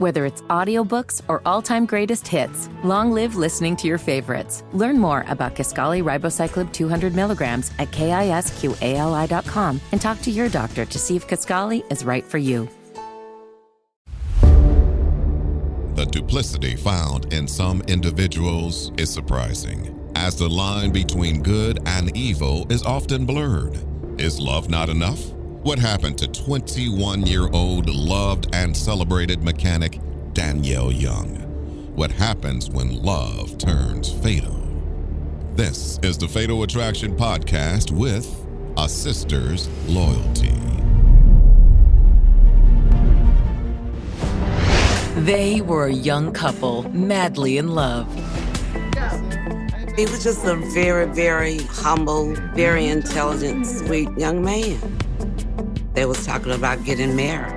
Whether it's audiobooks or all-time greatest hits, long live listening to your favorites. Learn more about Kisqali Ribociclib 200 milligrams at KISQALI.com and talk to your doctor to see if Kisqali is right for you. The duplicity found in some individuals is surprising, as the line between good and evil is often blurred. Is love not enough? What happened to 21-year-old loved and celebrated mechanic Danelle Young? What happens when love turns fatal? This is the Fatal Attraction Podcast with A Sister's Loyalty. They were a young couple, madly in love. He was just a very, very humble, very intelligent, sweet young man. They was talking about getting married.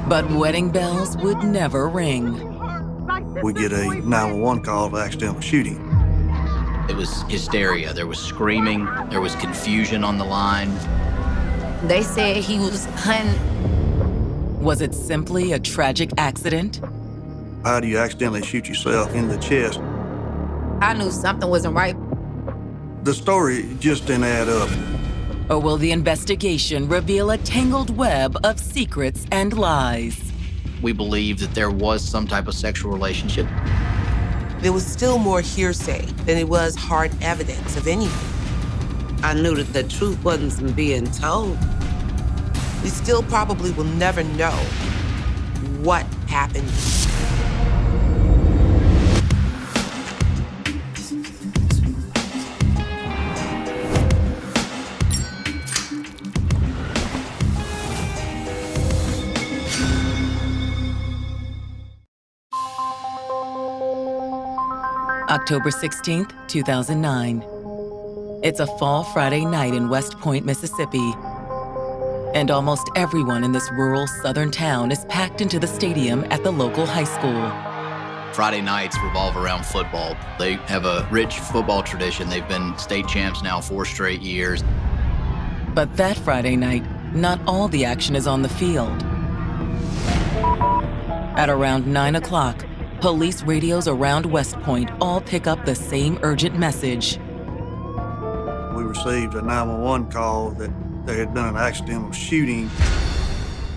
But wedding bells would never ring. We get a 911 call of accidental shooting. It was hysteria. There was screaming. There was confusion on the line. They said he was hunting. Was it simply a tragic accident? How do you accidentally shoot yourself in the chest? I knew something wasn't right. The story just didn't add up. Or will the investigation reveal a tangled web of secrets and lies? We believe that there was some type of sexual relationship. There was still more hearsay than it was hard evidence of anything. I knew that the truth wasn't being told. We still probably will never know what happened. October 16th, 2009. It's a fall Friday night in West Point, Mississippi. And almost everyone in this rural southern town is packed into the stadium at the local high school. Friday nights revolve around football. They have a rich football tradition. They've been state champs now 4 straight years. But that Friday night, not all the action is on the field. At around 9 o'clock, police radios around West Point all pick up the same urgent message. We received a 911 call that there had been an accidental shooting.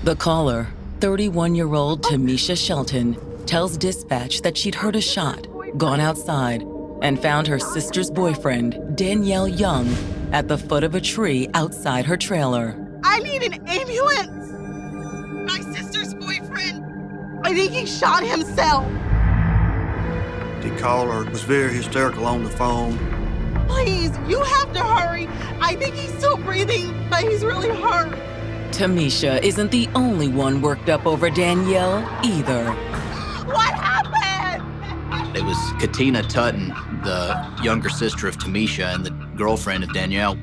The caller, 31-year-old Tamisha Shelton, tells dispatch that she'd heard a shot, gone outside, and found her sister's boyfriend, Danelle Young, at the foot of a tree outside her trailer. I need an ambulance! My sister's boyfriend, I think he shot himself. The caller was very hysterical on the phone. Please, you have to hurry. I think he's still breathing, but he's really hurt. Tamisha isn't the only one worked up over Danielle either. What happened? It was Katina Tutton, the younger sister of Tamisha and the girlfriend of Danielle.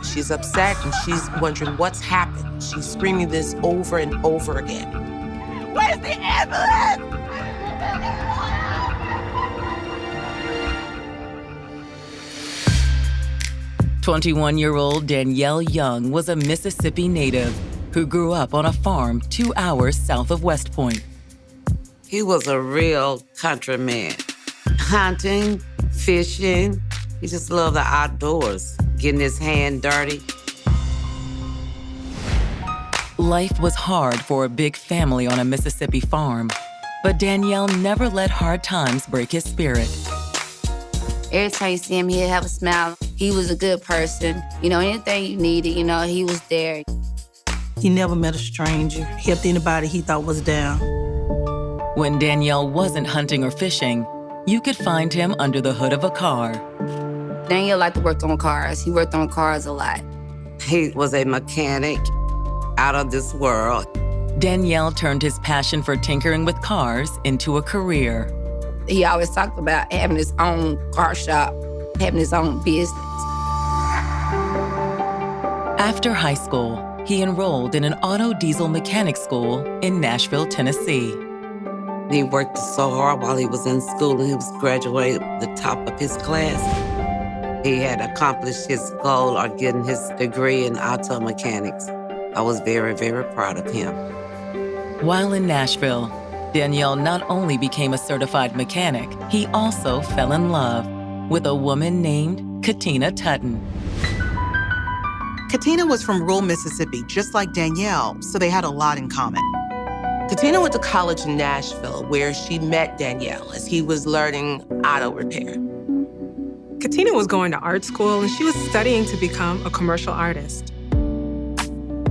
She's upset and she's wondering what's happened. She's screaming this over and over again. Where's the ambulance? 21-year-old Danelle Young was a Mississippi native who grew up on a farm 2 hours south of West Point. He was a real country man. Hunting, fishing, he just loved the outdoors, getting his hand dirty. Life was hard for a big family on a Mississippi farm, but Danielle never let hard times break his spirit. Every time you see him, he'd have a smile. He was a good person. Anything you needed, he was there. He never met a stranger, helped anybody he thought was down. When Danielle wasn't hunting or fishing, you could find him under the hood of a car. Danielle liked to work on cars. He worked on cars a lot. He was a mechanic out of this world. Danielle turned his passion for tinkering with cars into a career. He always talked about having his own car shop, having his own business. After high school, he enrolled in an auto diesel mechanic school in Nashville, Tennessee. He worked so hard while he was in school and he was graduated the top of his class. He had accomplished his goal of getting his degree in auto mechanics. I was very, very proud of him. While in Nashville, Danielle not only became a certified mechanic, he also fell in love with a woman named Katina Tutton. Katina was from rural Mississippi, just like Danielle, so they had a lot in common. Katina went to college in Nashville, where she met Danielle as he was learning auto repair. Katina was going to art school, and she was studying to become a commercial artist.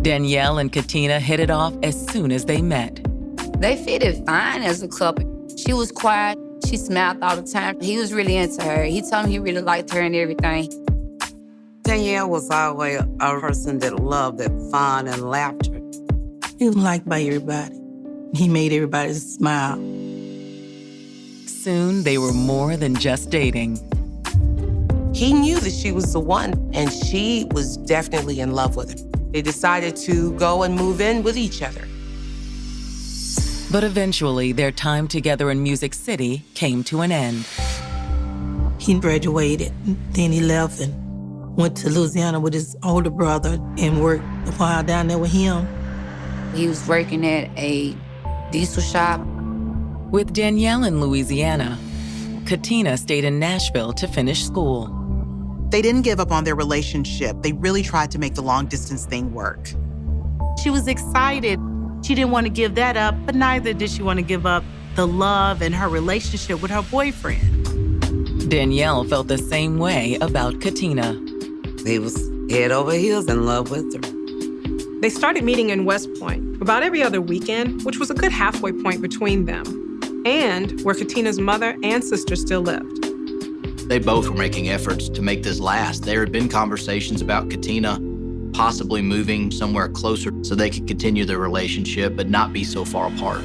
Danielle and Katina hit it off as soon as they met. They fitted fine as a couple. She was quiet. She smiled all the time. He was really into her. He told me he really liked her and everything. Danielle was always a person that loved that fun and laughter. He was liked by everybody. He made everybody smile. Soon, they were more than just dating. He knew that she was the one, and she was definitely in love with him. They decided to go and move in with each other. But eventually, their time together in Music City came to an end. He graduated, then he left and went to Louisiana with his older brother and worked a while down there with him. He was working at a diesel shop. With Danielle in Louisiana, Katina stayed in Nashville to finish school. They didn't give up on their relationship. They really tried to make the long-distance thing work. She was excited. She didn't want to give that up, but neither did she want to give up the love and her relationship with her boyfriend. Danielle felt the same way about Katina. He was head over heels in love with her. They started meeting in West Point about every other weekend, which was a good halfway point between them, and where Katina's mother and sister still lived. They both were making efforts to make this last. There had been conversations about Katina possibly moving somewhere closer so they could continue their relationship but not be so far apart.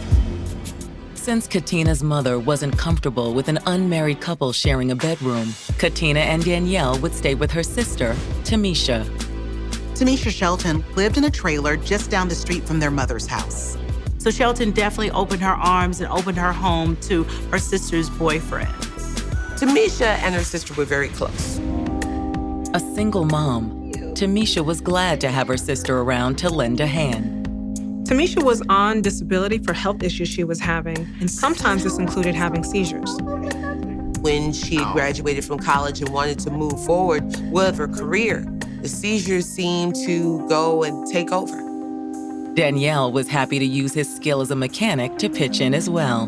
Since Katina's mother wasn't comfortable with an unmarried couple sharing a bedroom, Katina and Danielle would stay with her sister, Tamisha. Tamisha Shelton lived in a trailer just down the street from their mother's house. So Shelton definitely opened her arms and opened her home to her sister's boyfriend. Tamisha and her sister were very close. A single mom, Tamisha was glad to have her sister around to lend a hand. Tamisha was on disability for health issues she was having, and sometimes this included having seizures. When she had graduated from college and wanted to move forward with her career, the seizures seemed to go and take over. Danielle was happy to use his skill as a mechanic to pitch in as well.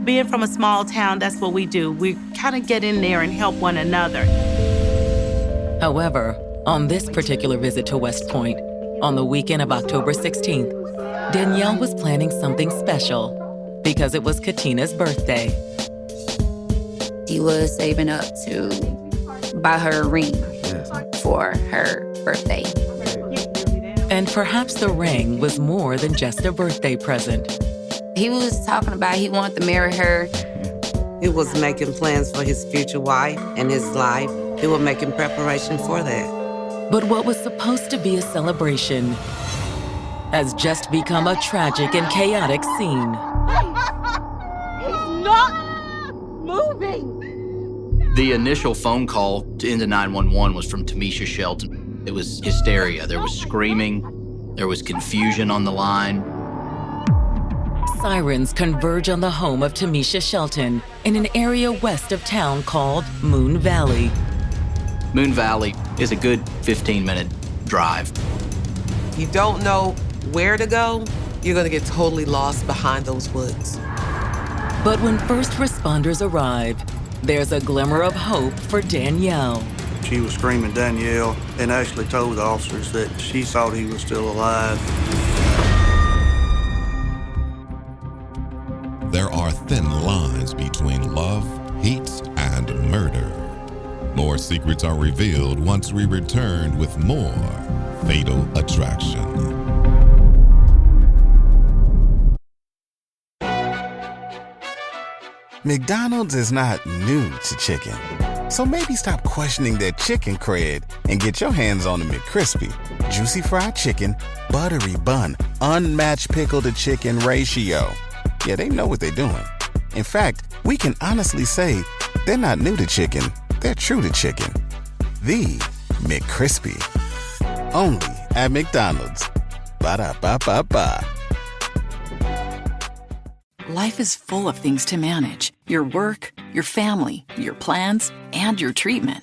Being from a small town, that's what we do. We kind of get in there and help one another. However, on this particular visit to West Point, on the weekend of October 16th, Danielle was planning something special because it was Katina's birthday. He was saving up to buy her a ring for her birthday. And perhaps the ring was more than just a birthday present. He was talking about he wanted to marry her. He was making plans for his future wife and his life. They were making preparation for that. But what was supposed to be a celebration has just become a tragic and chaotic scene. He's not moving. The initial phone call into 911 was from Tamisha Shelton. It was hysteria. There was screaming. There was confusion on the line. Sirens converge on the home of Tamisha Shelton in an area west of town called Moon Valley. Moon Valley is a good 15-minute drive. If you don't know where to go, you're gonna get totally lost behind those woods. But when first responders arrive, there's a glimmer of hope for Danielle. She was screaming Danielle and actually told the officers that she thought he was still alive. There are thin lines between love, heat, and murder. More secrets are revealed once we return with more Fatal Attraction. McDonald's is not new to chicken. So maybe stop questioning their chicken cred and get your hands on the McCrispy. Juicy fried chicken, buttery bun, unmatched pickle to chicken ratio. Yeah, they know what they're doing. In fact, we can honestly say they're not new to chicken, they're true to chicken. The McCrispy. Only at McDonald's. Ba-da-ba-ba-ba. Life is full of things to manage. Your work, your family, your plans, and your treatment.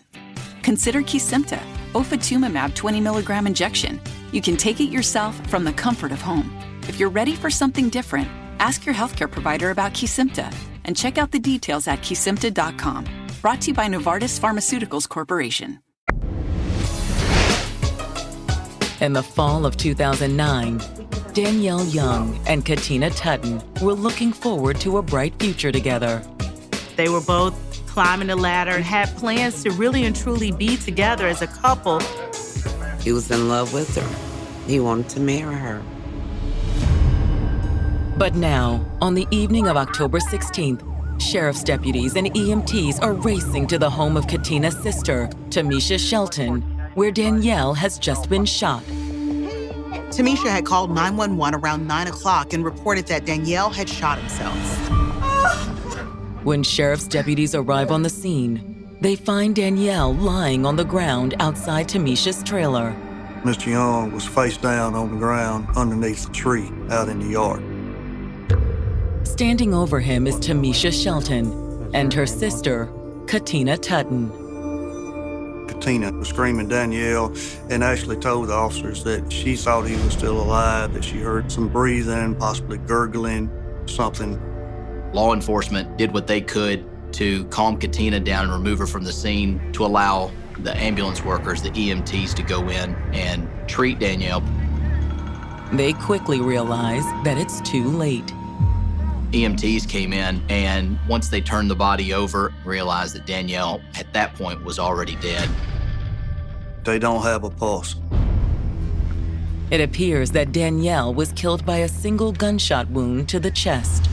Consider Kesimpta, ofatumumab 20 milligram injection. You can take it yourself from the comfort of home. If you're ready for something different, ask your healthcare provider about Kesimpta and check out the details at kesimpta.com. Brought to you by Novartis Pharmaceuticals Corporation. In the fall of 2009, Danelle Young and Katina Tutton were looking forward to a bright future together. They were both climbing the ladder and had plans to really and truly be together as a couple. He was in love with her. He wanted to marry her. But now, on the evening of October 16th, sheriff's deputies and EMTs are racing to the home of Katina's sister, Tamisha Shelton, where Danielle has just been shot. Tamisha had called 911 around 9 o'clock and reported that Danielle had shot himself. When sheriff's deputies arrive on the scene, they find Danielle lying on the ground outside Tamisha's trailer. Mr. Young was face down on the ground underneath the tree out in the yard. Standing over him is Tamisha Shelton and her sister, Katina Tutton. Katina was screaming Danielle and actually told the officers that she thought he was still alive, that she heard some breathing, possibly gurgling, something. Law enforcement did what they could to calm Katina down and remove her from the scene to allow the ambulance workers, the EMTs, to go in and treat Danielle. They quickly realize that it's too late. EMTs came in, and once they turned the body over, realized that Danielle, at that point, was already dead. They don't have a pulse. It appears that Danielle was killed by a single gunshot wound to the chest.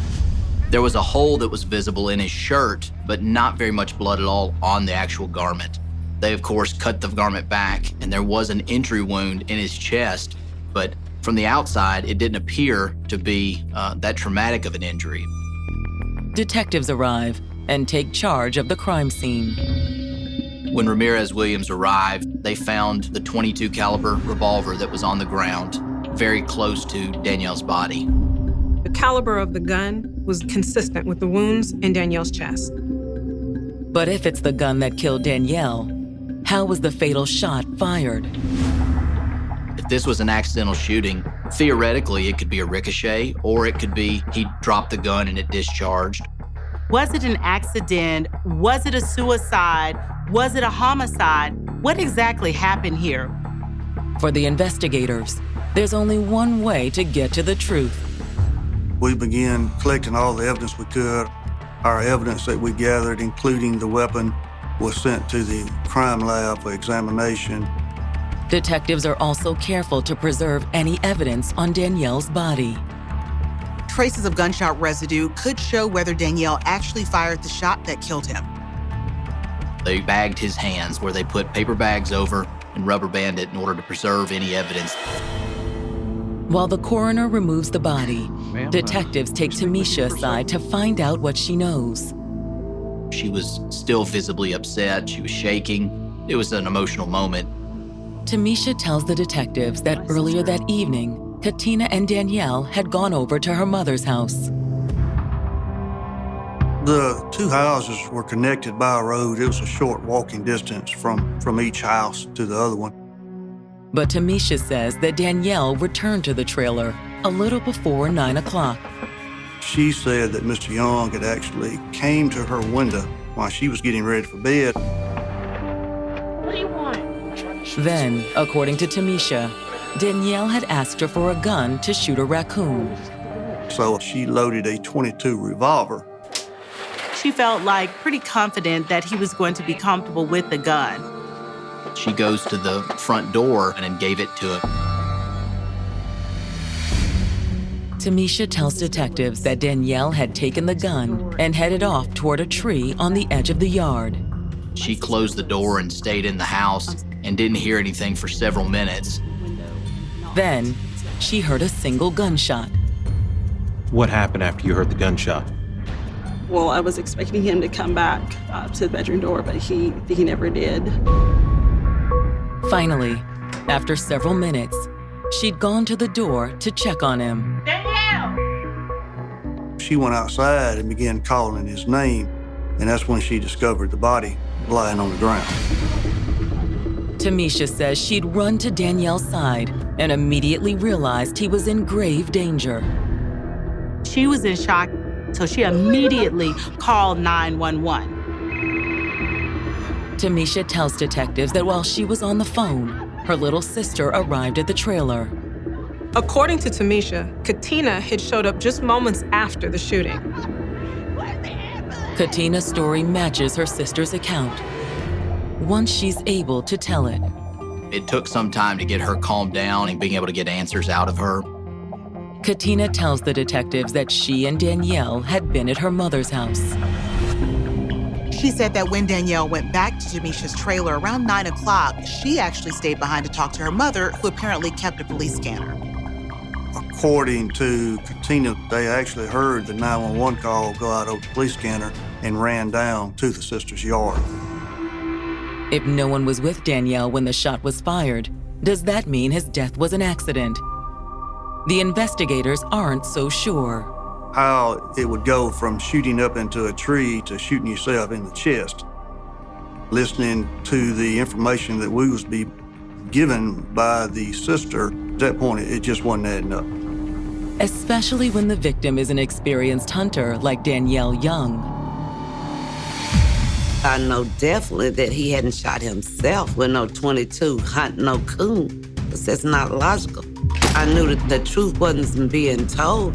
There was a hole that was visible in his shirt, but not very much blood at all on the actual garment. They, of course, cut the garment back, and there was an entry wound in his chest, but from the outside, it didn't appear to be that traumatic of an injury. Detectives arrive and take charge of the crime scene. When Ramirez Williams arrived, they found the .22 caliber revolver that was on the ground, very close to Danielle's body. The caliber of the gun was consistent with the wounds in Danielle's chest. But if it's the gun that killed Danielle, how was the fatal shot fired? If this was an accidental shooting, theoretically, it could be a ricochet, or it could be he dropped the gun and it discharged. Was it an accident? Was it a suicide? Was it a homicide? What exactly happened here? For the investigators, there's only one way to get to the truth. We began collecting all the evidence we could. Our evidence that we gathered, including the weapon, was sent to the crime lab for examination. Detectives are also careful to preserve any evidence on Danielle's body. Traces of gunshot residue could show whether Danielle actually fired the shot that killed him. They bagged his hands, where they put paper bags over and rubber band it in order to preserve any evidence. While the coroner removes the body, detectives take Tamisha aside to find out what she knows. She was still visibly upset. She was shaking. It was an emotional moment. Tamisha tells the detectives that earlier that evening, Katina and Danielle had gone over to her mother's house. The two houses were connected by a road. It was a short walking distance from each house to the other one. But Tamisha says that Danielle returned to the trailer a little before 9 o'clock. She said that Mr. Young had actually came to her window while she was getting ready for bed. What do you want? Then, according to Tamisha, Danielle had asked her for a gun to shoot a raccoon. So she loaded a .22 revolver. She felt like pretty confident that he was going to be comfortable with the gun. She goes to the front door and gave it to him. Tamisha tells detectives that Danielle had taken the gun and headed off toward a tree on the edge of the yard. She closed the door and stayed in the house and didn't hear anything for several minutes. Then, she heard a single gunshot. What happened after you heard the gunshot? Well, I was expecting him to come back to the bedroom door, but he never did. Finally, after several minutes, she'd gone to the door to check on him. Danielle! She went outside and began calling his name, and that's when she discovered the body lying on the ground. Tamisha says she'd run to Danielle's side and immediately realized he was in grave danger. She was in shock, so she immediately called 911. Tamisha tells detectives that while she was on the phone, her little sister arrived at the trailer. According to Tamisha, Katina had showed up just moments after the shooting. Katina's story matches her sister's account. Once she's able to tell it. It took some time to get her calmed down and being able to get answers out of her. Katina tells the detectives that she and Danielle had been at her mother's house. She said that when Danielle went back to Tamisha's trailer around 9 o'clock, she actually stayed behind to talk to her mother, who apparently kept a police scanner. According to Katina, they actually heard the 911 call go out over the police scanner and ran down to the sister's yard. If no one was with Danielle when the shot was fired, does that mean his death was an accident? The investigators aren't so sure. How it would go from shooting up into a tree to shooting yourself in the chest. Listening to the information that we was be given by the sister, at that point, it just wasn't adding up. Especially when the victim is an experienced hunter like Danelle Young. I know definitely that he hadn't shot himself with no .22 hunting no coon, because that's not logical. I knew that the truth wasn't being told.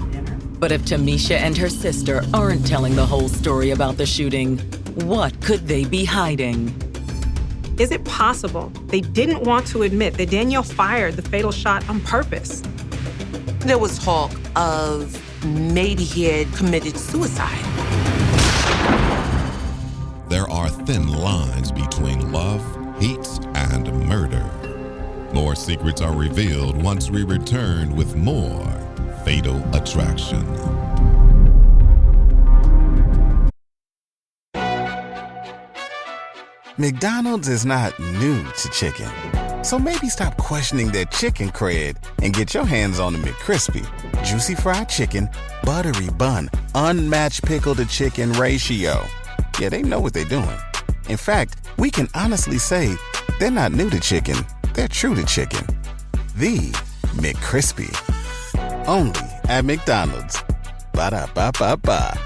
But if Tamisha and her sister aren't telling the whole story about the shooting, what could they be hiding? Is it possible they didn't want to admit that Danielle fired the fatal shot on purpose? There was talk of maybe he had committed suicide. There are thin lines between love, hate, and murder. More secrets are revealed once we return with more Fatal Attraction. McDonald's is not new to chicken. So maybe stop questioning their chicken cred and get your hands on the McCrispy. Juicy fried chicken, buttery bun, unmatched pickle to chicken ratio. Yeah, they know what they're doing. In fact, we can honestly say they're not new to chicken, they're true to chicken. The McCrispy. Only at McDonald's. Ba-da-ba-ba-ba.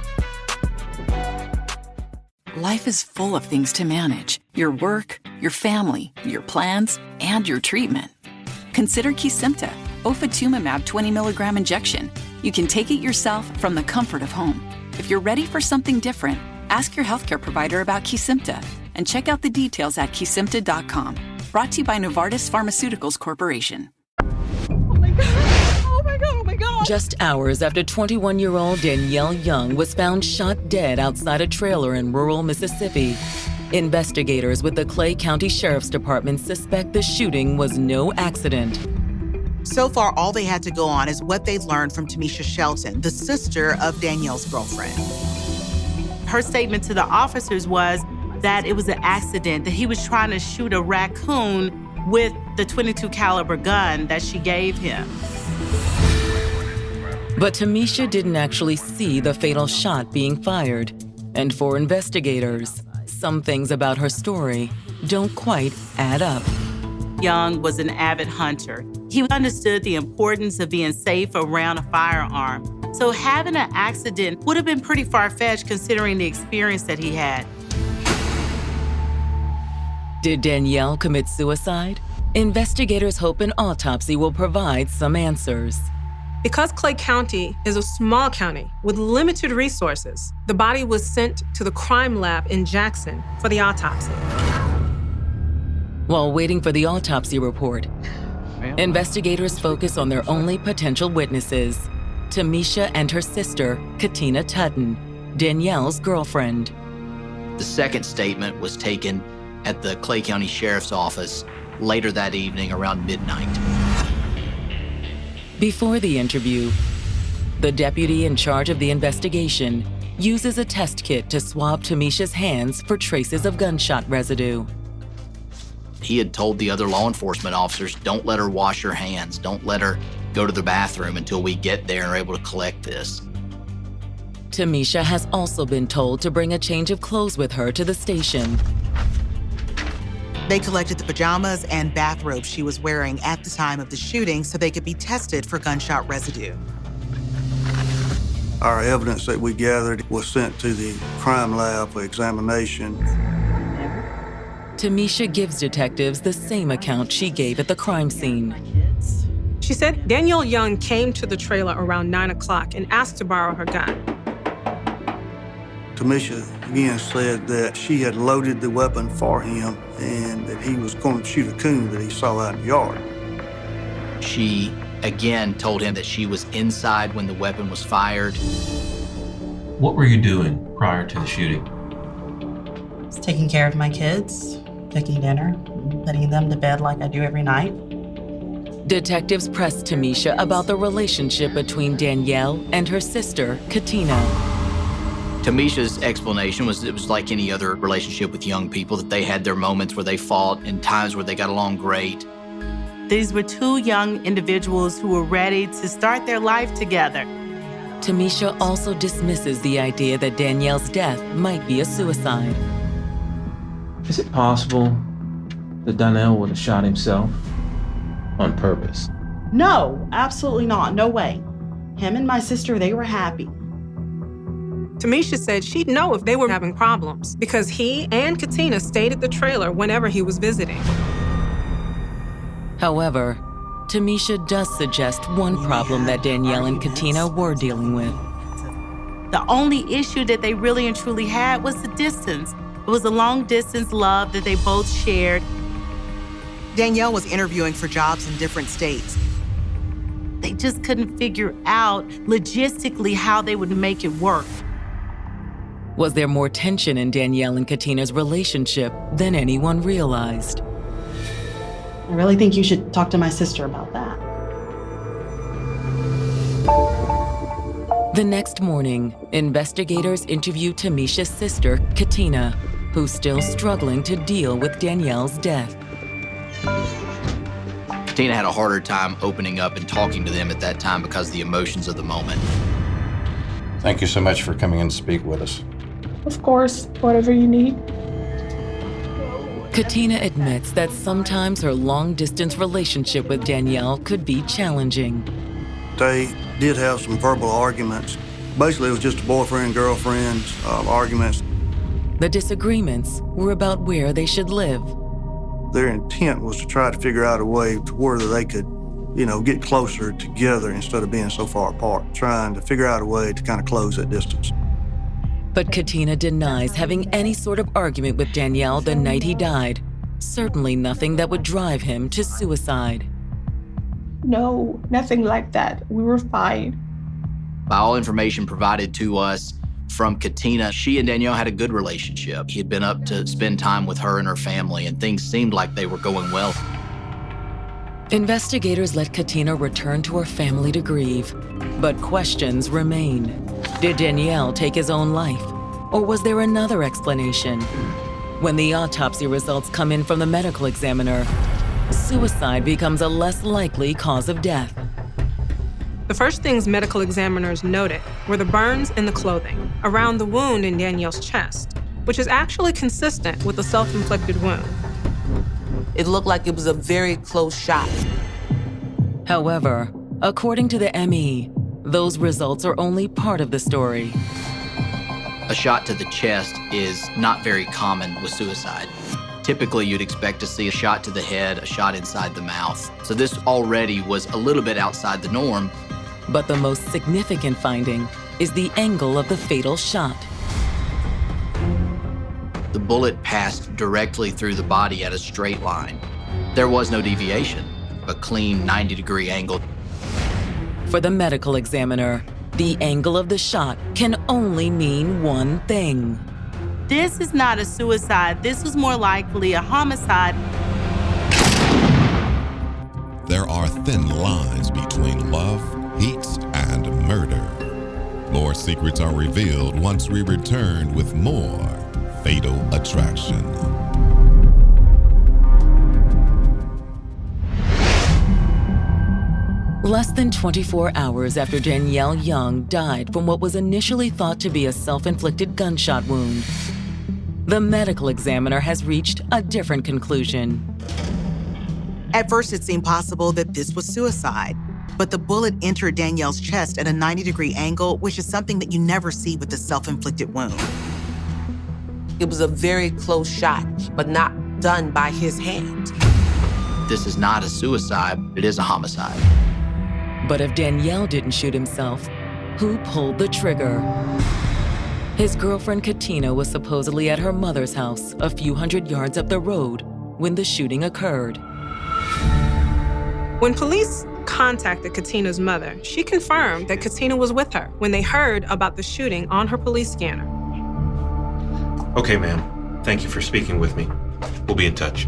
Life is full of things to manage. Your work, your family, your plans, and your treatment. Consider Kesimpta, ofatumumab 20 milligram injection. You can take it yourself from the comfort of home. If you're ready for something different, ask your healthcare provider about Kesimpta and check out the details at kesimpta.com. Brought to you by Novartis Pharmaceuticals Corporation. Just hours after 21-year-old Danelle Young was found shot dead outside a trailer in rural Mississippi, investigators with the Clay County Sheriff's Department suspect the shooting was no accident. So far, all they had to go on is what they learned from Tamisha Shelton, the sister of Danielle's girlfriend. Her statement to the officers was that it was an accident, that he was trying to shoot a raccoon with the .22 caliber gun that she gave him. But Tamisha didn't actually see the fatal shot being fired. And for investigators, some things about her story don't quite add up. Young was an avid hunter. He understood the importance of being safe around a firearm. So having an accident would have been pretty far-fetched considering the experience that he had. Did Danielle commit suicide? Investigators hope an autopsy will provide some answers. Because Clay County is a small county with limited resources, the body was sent to the crime lab in Jackson for the autopsy. While waiting for the autopsy report, investigators focus on their only potential witnesses, Tamisha and her sister, Katina Tutton, Danielle's girlfriend. The second statement was taken at the Clay County Sheriff's Office later that evening around midnight. Before the interview, the deputy in charge of the investigation uses a test kit to swab Tamisha's hands for traces of gunshot residue. He had told the other law enforcement officers, don't let her wash her hands, don't let her go to the bathroom until we get there and are able to collect this. Tamisha has also been told to bring a change of clothes with her to the station. They collected the pajamas and bathrobe she was wearing at the time of the shooting so they could be tested for gunshot residue. Our evidence that we gathered was sent to the crime lab for examination. Tamisha gives detectives the same account she gave at the crime scene. She said Danelle Young came to the trailer around 9 o'clock and asked to borrow her gun. Tamisha again said that she had loaded the weapon for him and that he was going to shoot a coon that he saw out in the yard. She again told him that she was inside when the weapon was fired. What were you doing prior to the shooting? I was taking care of my kids, cooking dinner, putting them to bed like I do every night. Detectives pressed Tamisha about the relationship between Danielle and her sister, Katina. Tamisha's explanation was it was like any other relationship with young people, that they had their moments where they fought and times where they got along great. These were two young individuals who were ready to start their life together. Tamisha also dismisses the idea that Danielle's death might be a suicide. Is it possible that Danelle would have shot himself on purpose? No, absolutely not. No way. Him and my sister, they were happy. Tamisha said she'd know if they were having problems because he and Katina stayed at the trailer whenever he was visiting. However, Tamisha does suggest one problem that Danielle and Katina were dealing with. The only issue that they really and truly had was the distance. It was a long-distance love that they both shared. Danielle was interviewing for jobs in different states. They just couldn't figure out logistically how they would make it work. Was there more tension in Danielle and Katina's relationship than anyone realized? I really think you should talk to my sister about that. The next morning, investigators interview Tamisha's sister, Katina, who's still struggling to deal with Danielle's death. Katina had a harder time opening up and talking to them at that time because of the emotions of the moment. Thank you so much for coming in to speak with us. Of course, whatever you need. Katina admits that sometimes her long-distance relationship with Danielle could be challenging. They did have some verbal arguments. Basically, it was just boyfriend-girlfriend arguments. The disagreements were about where they should live. Their intent was to try to figure out a way to where they could, get closer together instead of being so far apart, trying to figure out a way to kind of close that distance. But Katina denies having any sort of argument with Danielle the night he died. Certainly nothing that would drive him to suicide. No, nothing like that. We were fine. By all information provided to us from Katina, she and Danielle had a good relationship. He had been up to spend time with her and her family, and things seemed like they were going well. Investigators let Katina return to her family to grieve, but questions remain. Did Danielle take his own life, or was there another explanation? When the autopsy results come in from the medical examiner, suicide becomes a less likely cause of death. The first things medical examiners noted were the burns in the clothing around the wound in Danielle's chest, which is actually consistent with a self-inflicted wound. It looked like it was a very close shot. However, according to the ME, those results are only part of the story. A shot to the chest is not very common with suicide. Typically, you'd expect to see a shot to the head, a shot inside the mouth. So this already was a little bit outside the norm. But the most significant finding is the angle of the fatal shot. The bullet passed directly through the body at a straight line. There was no deviation, a clean 90-degree angle. For the medical examiner, the angle of the shot can only mean one thing. This is not a suicide. This was more likely a homicide. There are thin lines between love, heat, and murder. More secrets are revealed once we return with more Fatal Attraction. Less than 24 hours after Danelle Young died from what was initially thought to be a self-inflicted gunshot wound, the medical examiner has reached a different conclusion. At first, it seemed possible that this was suicide, but the bullet entered Danielle's chest at a 90-degree angle, which is something that you never see with a self-inflicted wound. It was a very close shot, but not done by his hand. This is not a suicide, it is a homicide. But if Danielle didn't shoot himself, who pulled the trigger? His girlfriend Katina was supposedly at her mother's house a few hundred yards up the road when the shooting occurred. When police contacted Katina's mother, she confirmed that Katina was with her when they heard about the shooting on her police scanner. Okay, ma'am. Thank you for speaking with me. We'll be in touch.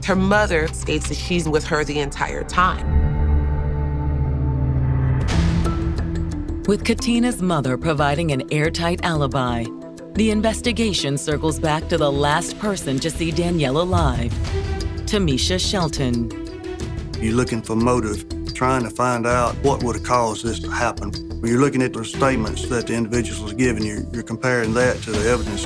Her mother states that she's with her the entire time. With Katina's mother providing an airtight alibi, the investigation circles back to the last person to see Danielle alive, Tamisha Shelton. You're looking for motive, trying to find out what would have caused this to happen. When you're looking at the statements that the individual was giving, you're comparing that to the evidence.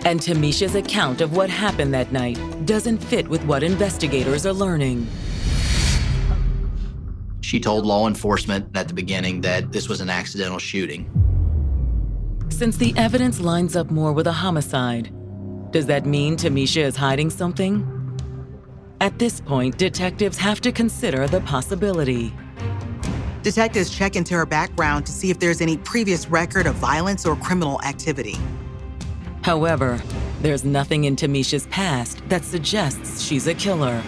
And Tamisha's account of what happened that night doesn't fit with what investigators are learning. She told law enforcement at the beginning that this was an accidental shooting. Since the evidence lines up more with a homicide, does that mean Tamisha is hiding something? At this point, detectives have to consider the possibility. Detectives check into her background to see if there's any previous record of violence or criminal activity. However, there's nothing in Tamisha's past that suggests she's a killer.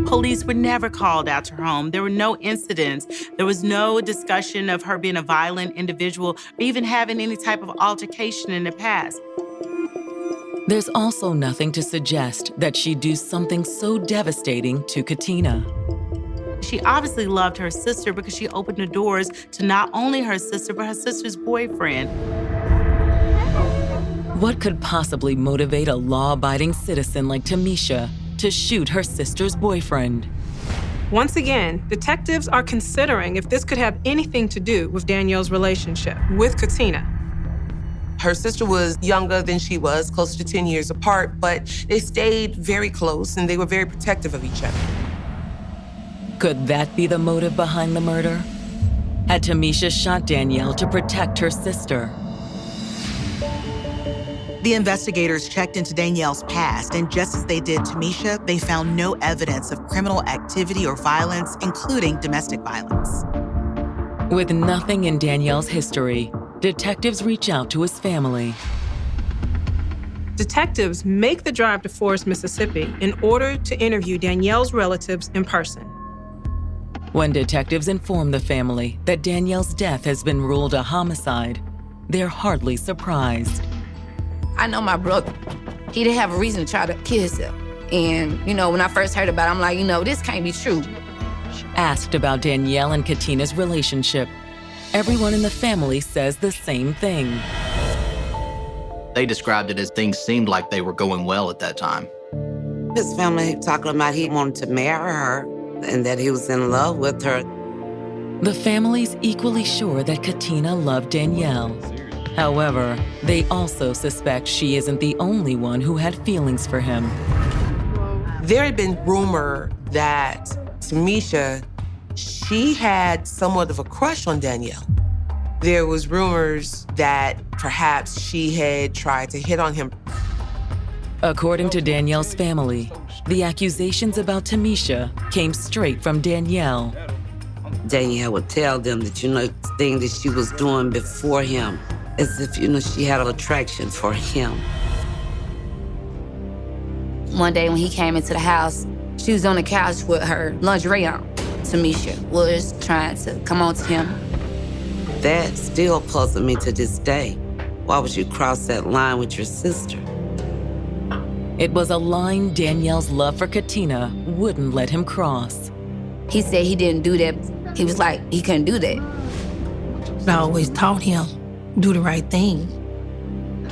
Police were never called out to her home. There were no incidents. There was no discussion of her being a violent individual or even having any type of altercation in the past. There's also nothing to suggest that she'd do something so devastating to Katina. She obviously loved her sister because she opened the doors to not only her sister, but her sister's boyfriend. What could possibly motivate a law-abiding citizen like Tamisha to shoot her sister's boyfriend? Once again, detectives are considering if this could have anything to do with Danielle's relationship with Katina. Her sister was younger than she was, close to 10 years apart, but they stayed very close and they were very protective of each other. Could that be the motive behind the murder? Had Tamisha shot Danielle to protect her sister? The investigators checked into Danielle's past, and just as they did Tamisha, they found no evidence of criminal activity or violence, including domestic violence. With nothing in Danielle's history, detectives reach out to his family. Detectives make the drive to Forest, Mississippi in order to interview Danielle's relatives in person. When detectives inform the family that Danielle's death has been ruled a homicide, they're hardly surprised. I know my brother, he didn't have a reason to try to kill himself. And, when I first heard about it, I'm like, this can't be true. Asked about Danielle and Katina's relationship, everyone in the family says the same thing. They described it as things seemed like they were going well at that time. His family talking about he wanted to marry her and that he was in love with her. The family's equally sure that Katina loved Danielle. However, they also suspect she isn't the only one who had feelings for him. There had been rumor that Tamisha, she had somewhat of a crush on Danielle. There was rumors that perhaps she had tried to hit on him. According to Danielle's family, the accusations about Tamisha came straight from Danielle. Danielle would tell them that, the thing that she was doing before him, as if, she had an attraction for him. One day when he came into the house, she was on the couch with her lingerie on. Tamisha was trying to come on to him. That still puzzles me to this day. Why would you cross that line with your sister? It was a line Danielle's love for Katina wouldn't let him cross. He said he didn't do that. He was like, he couldn't do that. I always taught him, do the right thing.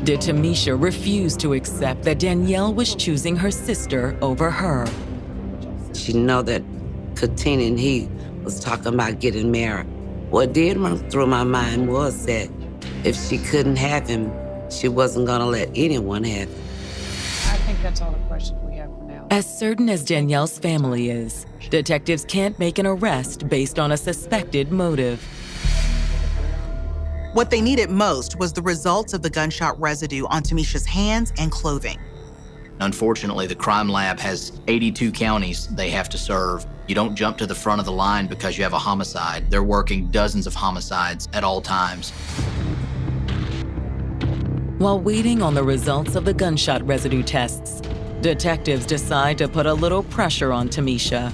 Did Tamisha refuse to accept that Danielle was choosing her sister over her? She know that Katina and he was talking about getting married. What did run through my mind was that if she couldn't have him, she wasn't gonna let anyone have him. I think that's all the questions we have for now. As certain as Danielle's family is, detectives can't make an arrest based on a suspected motive. What they needed most was the results of the gunshot residue on Tamisha's hands and clothing. Unfortunately, the crime lab has 82 counties they have to serve. You don't jump to the front of the line because you have a homicide. They're working dozens of homicides at all times. While waiting on the results of the gunshot residue tests, detectives decide to put a little pressure on Tamisha.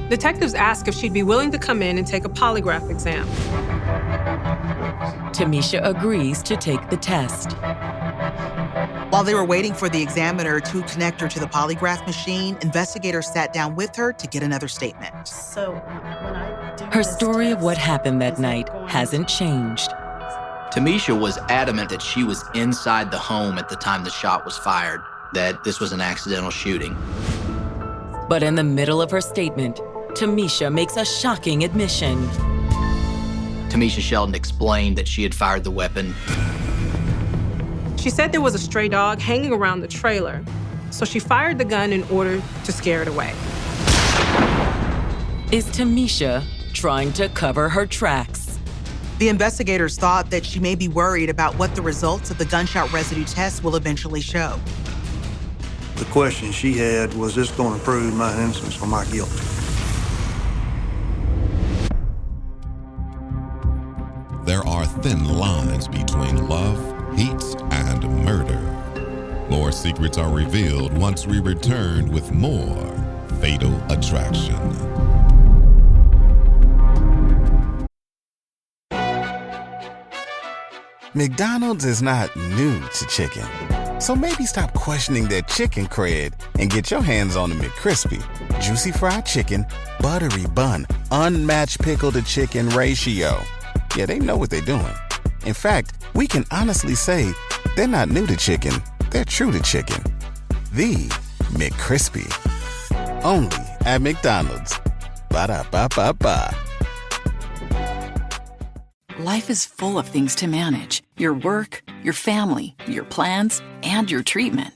Detectives ask if she'd be willing to come in and take a polygraph exam. Tamisha agrees to take the test. While they were waiting for the examiner to connect her to the polygraph machine, investigators sat down with her to get another statement. So when I do Her story of what happened that night hasn't changed. Tamisha was adamant that she was inside the home at the time the shot was fired, that this was an accidental shooting. But in the middle of her statement, Tamisha makes a shocking admission. Tamisha Shelton explained that she had fired the weapon. She said there was a stray dog hanging around the trailer, so she fired the gun in order to scare it away. Is Tamisha trying to cover her tracks? The investigators thought that she may be worried about what the results of the gunshot residue test will eventually show. The question she had was, this going to prove my innocence or my guilt? There are thin lines between love, heat, and murder. More secrets are revealed once we return with more Fatal Attraction. McDonald's is not new to chicken. So maybe stop questioning their chicken cred and get your hands on the McCrispy. Juicy fried chicken, buttery bun, unmatched pickle to chicken ratio. Yeah, they know what they're doing. In fact, we can honestly say they're not new to chicken, they're true to chicken. The McCrispy. Only at McDonald's. Ba-da-ba-ba-ba. Life is full of things to manage. Your work, your family, your plans, and your treatment.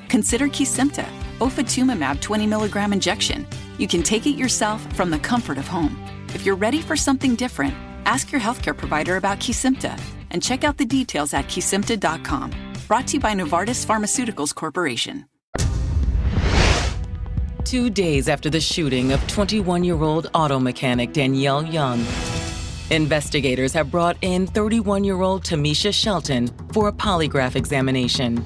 Consider Kesimpta, ofatumumab 20 milligram injection. You can take it yourself from the comfort of home. If you're ready for something different, ask your healthcare provider about Kesimpta and check out the details at kesimpta.com. Brought to you by Novartis Pharmaceuticals Corporation. 2 days after the shooting of 21-year-old auto mechanic Danelle Young, investigators have brought in 31-year-old Tamisha Shelton for a polygraph examination.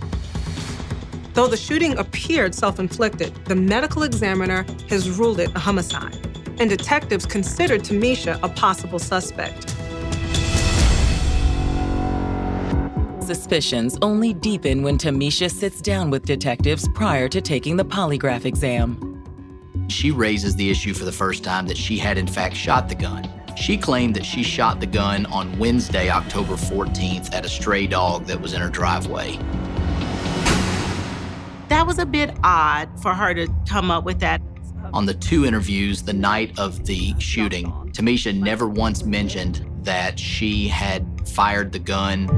Though the shooting appeared self-inflicted, the medical examiner has ruled it a homicide, and detectives considered Tamisha a possible suspect. Suspicions only deepen when Tamisha sits down with detectives prior to taking the polygraph exam. She raises the issue for the first time that she had in fact shot the gun. She claimed that she shot the gun on Wednesday, October 14th at a stray dog that was in her driveway. That was a bit odd for her to come up with that. On the 2 interviews the night of the shooting, Tamisha never once mentioned that she had fired the gun.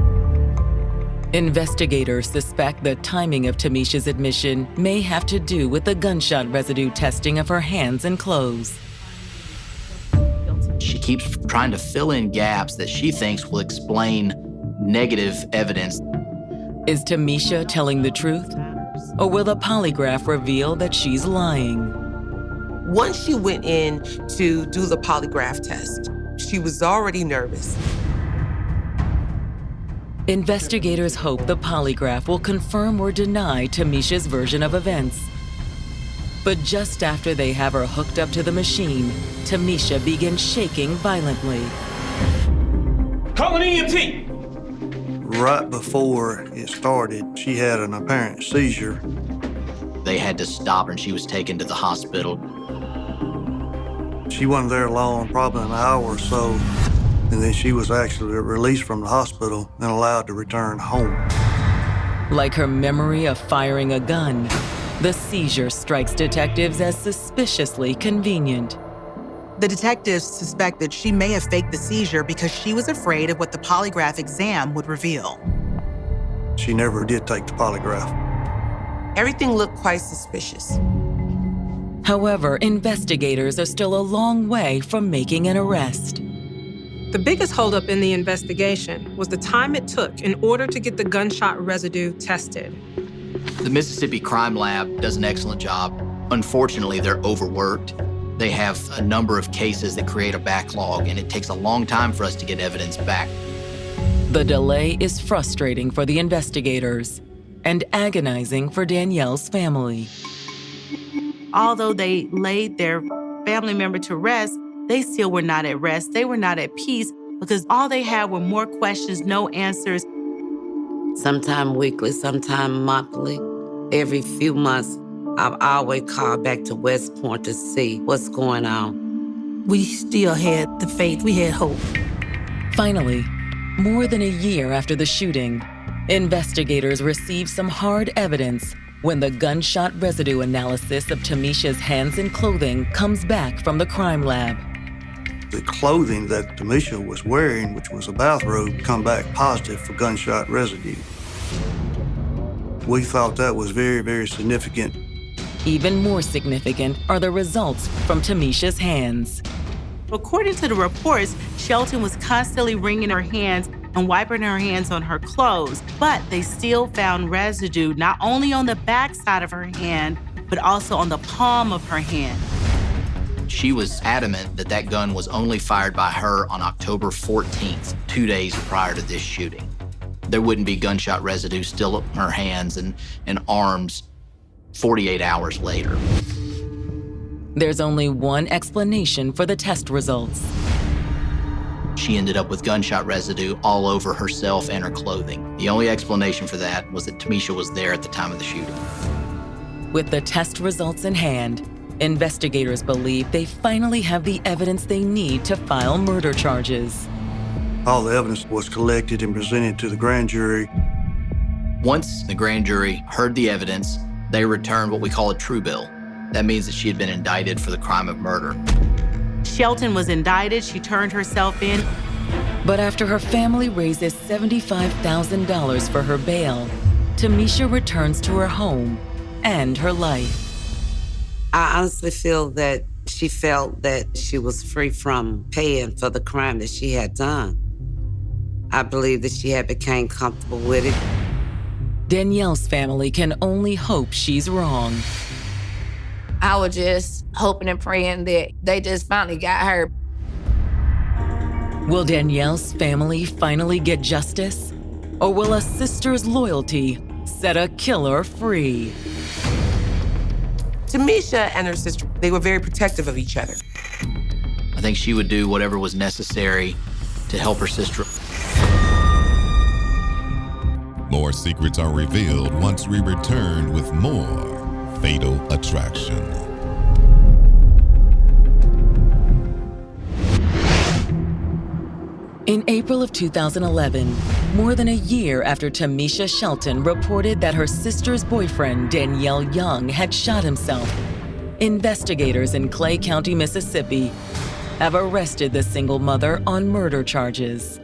Investigators suspect the timing of Tamisha's admission may have to do with the gunshot residue testing of her hands and clothes. She keeps trying to fill in gaps that she thinks will explain negative evidence. Is Tamisha telling the truth? Or will the polygraph reveal that she's lying? Once she went in to do the polygraph test, she was already nervous. Investigators hope the polygraph will confirm or deny Tamisha's version of events. But just after they have her hooked up to the machine, Tamisha begins shaking violently. Call an EMT! Right before it started, she had an apparent seizure. They had to stop her and she was taken to the hospital. She wasn't there long, probably an hour or so, and then she was actually released from the hospital and allowed to return home. Like her memory of firing a gun, the seizure strikes detectives as suspiciously convenient. The detectives suspect that she may have faked the seizure because she was afraid of what the polygraph exam would reveal. She never did take the polygraph. Everything looked quite suspicious. However, investigators are still a long way from making an arrest. The biggest holdup in the investigation was the time it took in order to get the gunshot residue tested. The Mississippi Crime Lab does an excellent job. Unfortunately, they're overworked. They have a number of cases that create a backlog, and it takes a long time for us to get evidence back. The delay is frustrating for the investigators and agonizing for Danielle's family. Although they laid their family member to rest, they still were not at rest. They were not at peace because all they had were more questions, no answers. Sometime weekly, sometime monthly. Every few months, I've always called back to West Point to see what's going on. We still had the faith, we had hope. Finally, more than a year after the shooting, investigators received some hard evidence when the gunshot residue analysis of Tamisha's hands and clothing comes back from the crime lab. The clothing that Tamisha was wearing, which was a bathrobe, come back positive for gunshot residue. We thought that was very, very significant. Even more significant are the results from Tamisha's hands. According to the reports, Shelton was constantly wringing her hands and wiping her hands on her clothes, but they still found residue not only on the back side of her hand, but also on the palm of her hand. She was adamant that that gun was only fired by her on October 14th, 2 days prior to this shooting. There wouldn't be gunshot residue still on her hands and arms 48 hours later. There's only one explanation for the test results. She ended up with gunshot residue all over herself and her clothing. The only explanation for that was that Tamisha was there at the time of the shooting. With the test results in hand, investigators believe they finally have the evidence they need to file murder charges. All the evidence was collected and presented to the grand jury. Once the grand jury heard the evidence, they returned what we call a true bill. That means that she had been indicted for the crime of murder. Shelton was indicted. She turned herself in. But after her family raises $75,000 for her bail, Tamisha returns to her home and her life. I honestly feel that she felt that she was free from paying for the crime that she had done. I believe that she had become comfortable with it. Danielle's family can only hope she's wrong. I was just hoping and praying that they just finally got her. Will Danielle's family finally get justice? Or will a sister's loyalty set a killer free? Tamisha and her sister, they were very protective of each other. I think she would do whatever was necessary to help her sister. More secrets are revealed once we return with more Fatal Attraction. In April of 2011, more than a year after Tamisha Shelton reported that her sister's boyfriend, Danelle Young, had shot himself, investigators in Clay County, Mississippi, have arrested the single mother on murder charges.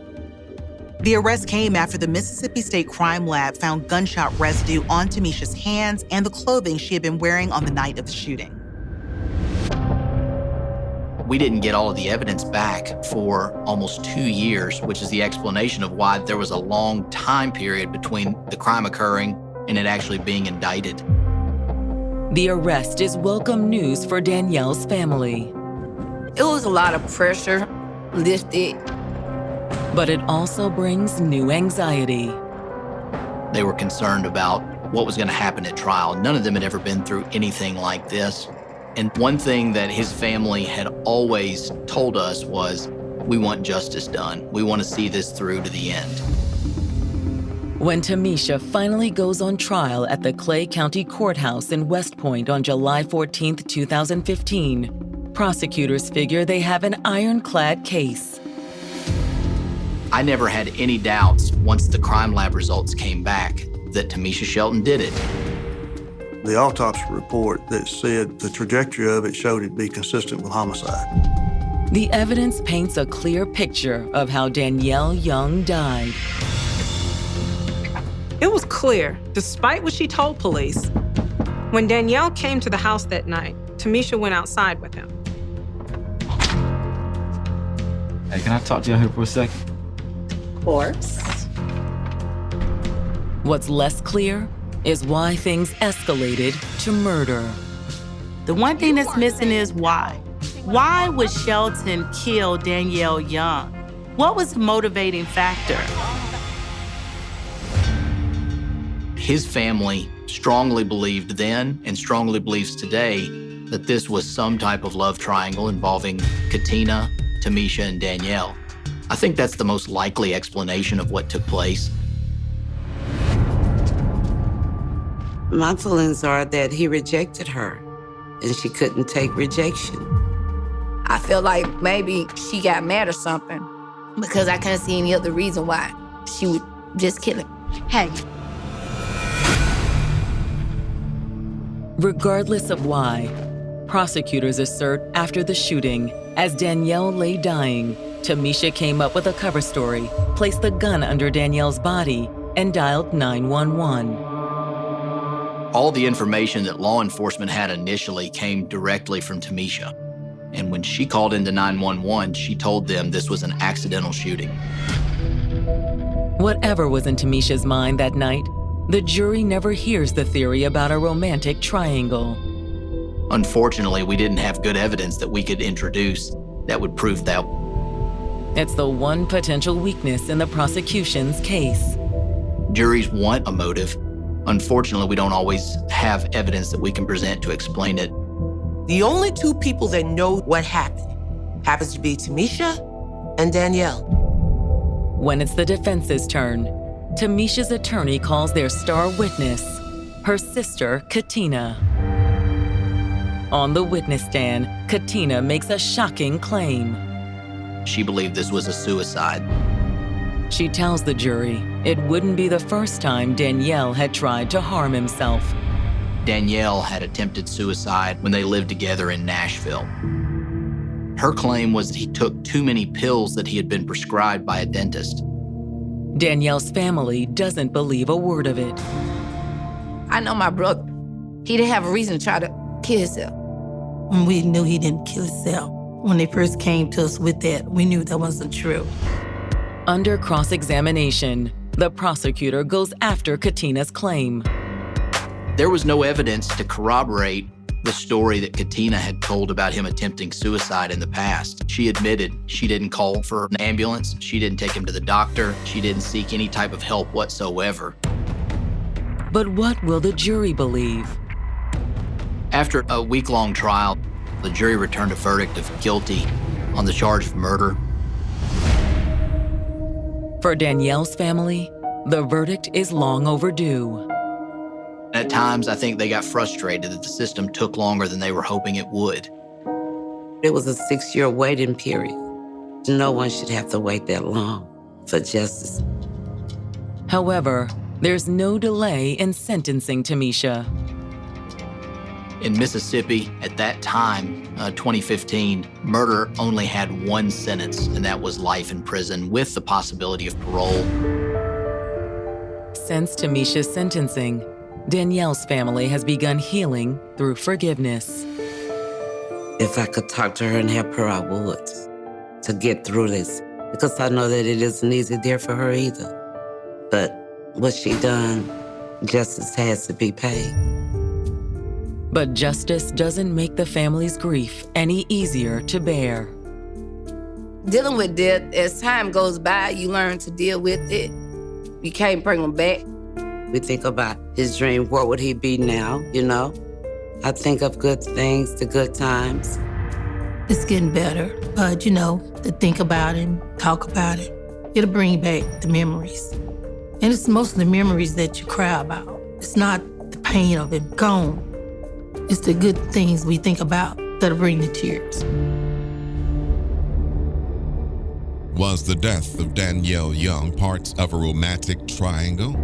The arrest came after the Mississippi State Crime Lab found gunshot residue on Tamisha's hands and the clothing she had been wearing on the night of the shooting. We didn't get all of the evidence back for almost 2 years, which is the explanation of why there was a long time period between the crime occurring and it actually being indicted. The arrest is welcome news for Danielle's family. It was a lot of pressure lifted. But it also brings new anxiety. They were concerned about what was going to happen at trial. None of them had ever been through anything like this. And one thing that his family had always told us was, we want justice done. We want to see this through to the end. When Tamisha finally goes on trial at the Clay County Courthouse in West Point on July 14, 2015, prosecutors figure they have an ironclad case. I never had any doubts once the crime lab results came back that Tamisha Shelton did it. The autopsy report that said the trajectory of it showed it to be consistent with homicide. The evidence paints a clear picture of how Danelle Young died. It was clear, despite what she told police, when Danielle came to the house that night, Tamisha went outside with him. Hey, can I talk to you out here for a second? Of course. What's less clear is why things escalated to murder. The one thing that's missing is why. Why would Shelton kill Danelle Young? What was the motivating factor? His family strongly believed then and strongly believes today that this was some type of love triangle involving Katina, Tamisha, and Danielle. I think that's the most likely explanation of what took place. My feelings are that he rejected her, and she couldn't take rejection. I feel like maybe she got mad or something because I couldn't see any other reason why she would just kill him. Hey. Regardless of why, prosecutors assert after the shooting, as Danielle lay dying, Tamisha came up with a cover story, placed the gun under Danielle's body, and dialed 911. All the information that law enforcement had initially came directly from Tamisha. And when she called into 911, she told them this was an accidental shooting. Whatever was in Tamisha's mind that night, the jury never hears the theory about a romantic triangle. Unfortunately, we didn't have good evidence that we could introduce that would prove that. It's the one potential weakness in the prosecution's case. Juries want a motive. Unfortunately, we don't always have evidence that we can present to explain it. The only two people that know what happened happens to be Tamisha and Danielle. When it's the defense's turn, Tamisha's attorney calls their star witness, her sister, Katina. On the witness stand, Katina makes a shocking claim. She believed this was a suicide. She tells the jury it wouldn't be the first time Danielle had tried to harm himself. Danielle had attempted suicide when they lived together in Nashville. Her claim was that he took too many pills that he had been prescribed by a dentist. Danielle's family doesn't believe a word of it. I know my brother. He didn't have a reason to try to kill himself. When we knew he didn't kill himself, when they first came to us with that, we knew that wasn't true. Under cross-examination, the prosecutor goes after Katina's claim. There was no evidence to corroborate the story that Katina had told about him attempting suicide in the past. She admitted she didn't call for an ambulance, she didn't take him to the doctor, she didn't seek any type of help whatsoever. But what will the jury believe? After a week-long trial, the jury returned a verdict of guilty on the charge of murder. For Danielle's family, the verdict is long overdue. At times, I think they got frustrated that the system took longer than they were hoping it would. It was a 6-year waiting period. No one should have to wait that long for justice. However, there's no delay in sentencing Tamisha. In Mississippi, at that time, 2015, murder only had one sentence, and that was life in prison with the possibility of parole. Since Tamisha's sentencing, Danielle's family has begun healing through forgiveness. If I could talk to her and help her, I would, to get through this, because I know that it isn't easy there for her either. But what she done, justice has to be paid. But justice doesn't make the family's grief any easier to bear. Dealing with death, as time goes by, you learn to deal with it. You can't bring them back. We think about his dream, where would he be now, you know? I think of good things, the good times. It's getting better, but to think about it, talk about it, it'll bring back the memories. And it's most of the memories that you cry about. It's not the pain of it gone. It's the good things we think about that'll bring the tears. Was the death of Danelle Young part of a romantic triangle?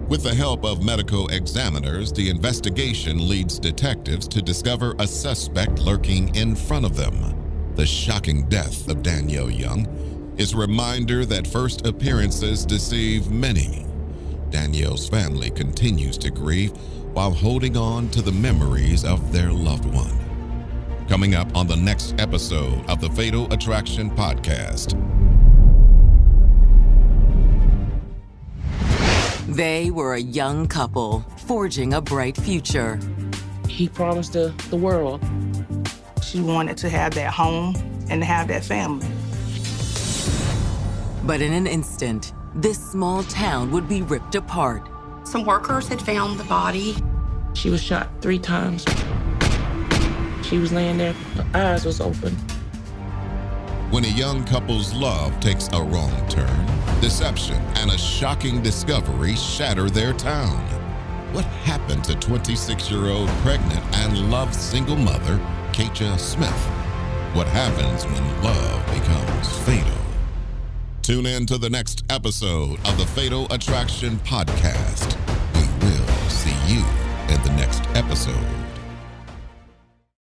With the help of medical examiners, the investigation leads detectives to discover a suspect lurking in front of them. The shocking death of Danelle Young is a reminder that first appearances deceive many. Danielle's family continues to grieve while holding on to the memories of their loved one. Coming up on the next episode of the Fatal Attraction Podcast. They were a young couple forging a bright future. He promised the world. She wanted to have that home and to have that family. But in an instant, this small town would be ripped apart. Some workers had found the body. She was shot 3 times. She was laying there, her eyes was open. When a young couple's love takes a wrong turn, deception and a shocking discovery shatter their town. What happened to 26-year-old pregnant and loved single mother, Keisha Smith? What happens when love becomes fatal? Tune in to the next episode of the Fatal Attraction Podcast. We will see you in the next episode.